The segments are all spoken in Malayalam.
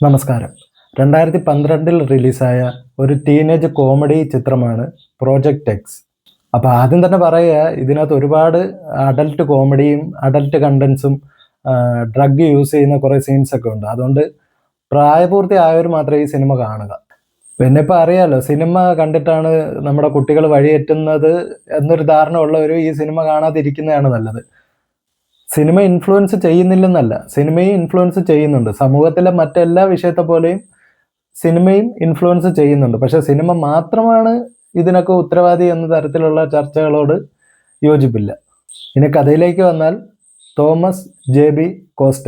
നമസ്കാരം. 2012 റിലീസായ ഒരു ടീനേജ് കോമഡി ചിത്രമാണ് പ്രോജക്റ്റ് എക്സ്. അപ്പോൾ ആദ്യം തന്നെ പറയുക, ഇതിനകത്ത് ഒരുപാട് അഡൽട്ട് കോമഡിയും അഡൽട്ട് കണ്ടൻസും ഡ്രഗ് യൂസ് ചെയ്യുന്ന കുറേ സീൻസൊക്കെ ഉണ്ട്. അതുകൊണ്ട് പ്രായപൂർത്തിയായവർ മാത്രമേ ഈ സിനിമ കാണുക. പിന്നെ ഇപ്പോൾ അറിയാമല്ലോ, സിനിമ കണ്ടിട്ടാണ് നമ്മുടെ കുട്ടികൾ വഴിയെറ്റുന്നത് എന്നൊരു ധാരണ ഉള്ളവർ ഈ സിനിമ കാണാതിരിക്കുന്നതാണ് നല്ലത്. സിനിമ ഇൻഫ്ലുവൻസ് ചെയ്യുന്നില്ലെന്നല്ല, സിനിമയും ഇൻഫ്ലുവൻസ് ചെയ്യുന്നുണ്ട്. സമൂഹത്തിലെ മറ്റെല്ലാ വിഷയത്തെ പോലെയും സിനിമയും ഇൻഫ്ലുവൻസ് ചെയ്യുന്നുണ്ട്. പക്ഷെ സിനിമ മാത്രമാണ് ഇതിനൊക്കെ ഉത്തരവാദി എന്ന തരത്തിലുള്ള ചർച്ചകളോട് യോജിപ്പില്ല. ഇനി കഥയിലേക്ക് വന്നാൽ, തോമസ് ജെ.ബി. കോസ്റ്റ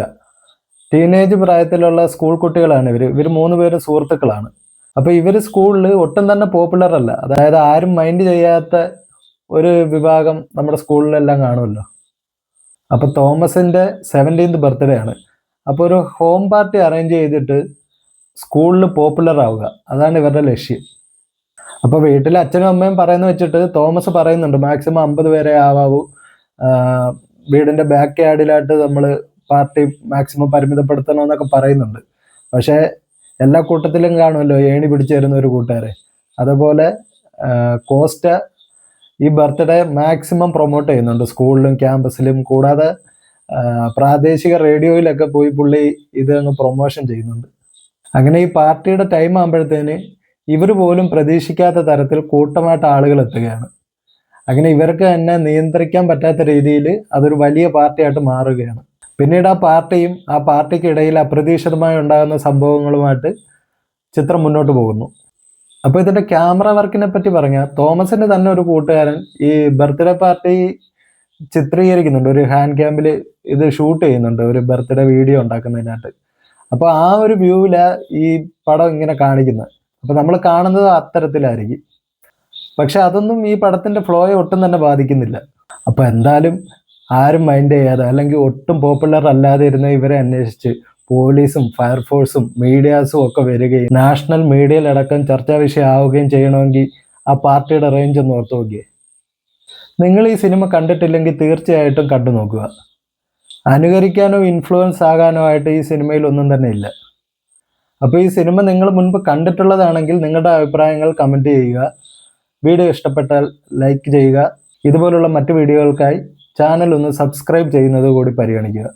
ടീനേജ് പ്രായത്തിലുള്ള സ്കൂൾ കുട്ടികളാണ് ഇവർ 3 പേരും സുഹൃത്തുക്കളാണ്. അപ്പോൾ ഇവർ സ്കൂളിൽ ഒട്ടും തന്നെ പോപ്പുലർ അല്ല. അതായത് ആരും മൈൻഡ് ചെയ്യാത്ത ഒരു വിഭാഗം നമ്മുടെ സ്കൂളിലെല്ലാം കാണുമല്ലോ. അപ്പോൾ തോമസിൻ്റെ 17th ബർത്ത്ഡേ ആണ്. അപ്പോൾ ഒരു ഹോം പാർട്ടി അറേഞ്ച് ചെയ്തിട്ട് സ്കൂളിൽ പോപ്പുലർ ആവുക, അതാണ് ഇവരുടെ ലക്ഷ്യം. അപ്പോൾ വീട്ടിൽ അച്ഛനും അമ്മയും പറയുന്ന വെച്ചിട്ട് തോമസ് പറയുന്നുണ്ട് മാക്സിമം 50 പേരെ ആവാവൂ, വീടിൻ്റെ ബാക്ക് യാർഡിലായിട്ട് നമ്മൾ പാർട്ടി മാക്സിമം പരിമിതപ്പെടുത്തണം എന്നൊക്കെ പറയുന്നുണ്ട്. പക്ഷേ എല്ലാ കൂട്ടത്തിലും കാണുമല്ലോ ഏണി പിടിച്ചു തരുന്ന ഒരു കൂട്ടുകാരെ. അതുപോലെ കോസ്റ്റ ഈ ബർത്ത്ഡേ മാക്സിമം പ്രൊമോട്ട് ചെയ്യുന്നുണ്ട് സ്കൂളിലും ക്യാമ്പസിലും. കൂടാതെ പ്രാദേശിക റേഡിയോയിലൊക്കെ പോയി പുള്ളി ഇത് അങ്ങ് പ്രൊമോഷൻ ചെയ്യുന്നുണ്ട്. അങ്ങനെ ഈ പാർട്ടിയുടെ ടൈം ആകുമ്പോഴത്തേന് ഇവർ പോലും പ്രതീക്ഷിക്കാത്ത തരത്തിൽ കൂട്ടമായിട്ട് ആളുകൾ എത്തുകയാണ്. അങ്ങനെ ഇവർക്ക് തന്നെ നിയന്ത്രിക്കാൻ പറ്റാത്ത രീതിയിൽ അതൊരു വലിയ പാർട്ടിയായിട്ട് മാറുകയാണ്. പിന്നീട് ആ പാർട്ടിയും ആ പാർട്ടിക്കിടയിൽ അപ്രതീക്ഷിതമായി ഉണ്ടാകുന്ന സംഭവങ്ങളുമായിട്ട് ചിത്രം മുന്നോട്ട് പോകുന്നു. അപ്പോൾ ഇതിൻ്റെ ക്യാമറ വർക്കിനെ പറ്റി പറഞ്ഞാൽ, തോമസിൻ്റെ തന്നെ ഒരു കൂട്ടുകാരൻ ഈ ബർത്ത്ഡേ പാർട്ടി ചിത്രീകരിക്കുന്നുണ്ട്. ഒരു ഹാൻഡ് ക്യാമിൽ ഇത് ഷൂട്ട് ചെയ്യുന്നുണ്ട്, ഒരു ബർത്ത്ഡേ വീഡിയോ ഉണ്ടാക്കുന്നതിനായിട്ട്. അപ്പോൾ ആ ഒരു വ്യൂവിലാണ് ഈ പടം ഇങ്ങനെ കാണിക്കുന്നത്. അപ്പോൾ നമ്മൾ കാണുന്നത് അത്തരത്തിലായിരിക്കും. പക്ഷെ അതൊന്നും ഈ പടത്തിൻ്റെ ഫ്ലോയെ ഒട്ടും തന്നെ ബാധിക്കുന്നില്ല. അപ്പോൾ എന്തായാലും ആരും മൈൻഡ് ചെയ്യാതെ, അല്ലെങ്കിൽ ഒട്ടും പോപ്പുലർ അല്ലാതെ ഇരുന്ന ഇവരെ അന്വേഷിച്ച് പോലീസും ഫയർഫോഴ്സും മീഡിയാസും ഒക്കെ വരികയും നാഷണൽ മീഡിയയിലടക്കം ചർച്ചാ വിഷയമാവുകയും ചെയ്യണമെങ്കിൽ ആ പാർട്ടിയുടെ റേഞ്ച് ഒന്ന് ഓർത്ത് നോക്കിയേ. നിങ്ങൾ ഈ സിനിമ കണ്ടിട്ടില്ലെങ്കിൽ തീർച്ചയായിട്ടും കണ്ടു നോക്കുക. അനുകരിക്കാനോ ഇൻഫ്ലുവൻസ് ആകാനോ ആയിട്ട് ഈ സിനിമയിൽ ഒന്നും തന്നെ ഇല്ല. അപ്പോൾ ഈ സിനിമ നിങ്ങൾ മുൻപ് കണ്ടിട്ടുള്ളതാണെങ്കിൽ നിങ്ങളുടെ അഭിപ്രായങ്ങൾ കമൻറ്റ് ചെയ്യുക. വീഡിയോ ഇഷ്ടപ്പെട്ടാൽ ലൈക്ക് ചെയ്യുക. ഇതുപോലുള്ള മറ്റ് വീഡിയോകൾക്കായി ചാനൽ ഒന്ന് സബ്സ്ക്രൈബ് ചെയ്യുന്നത് കൂടി പരിഗണിക്കുക.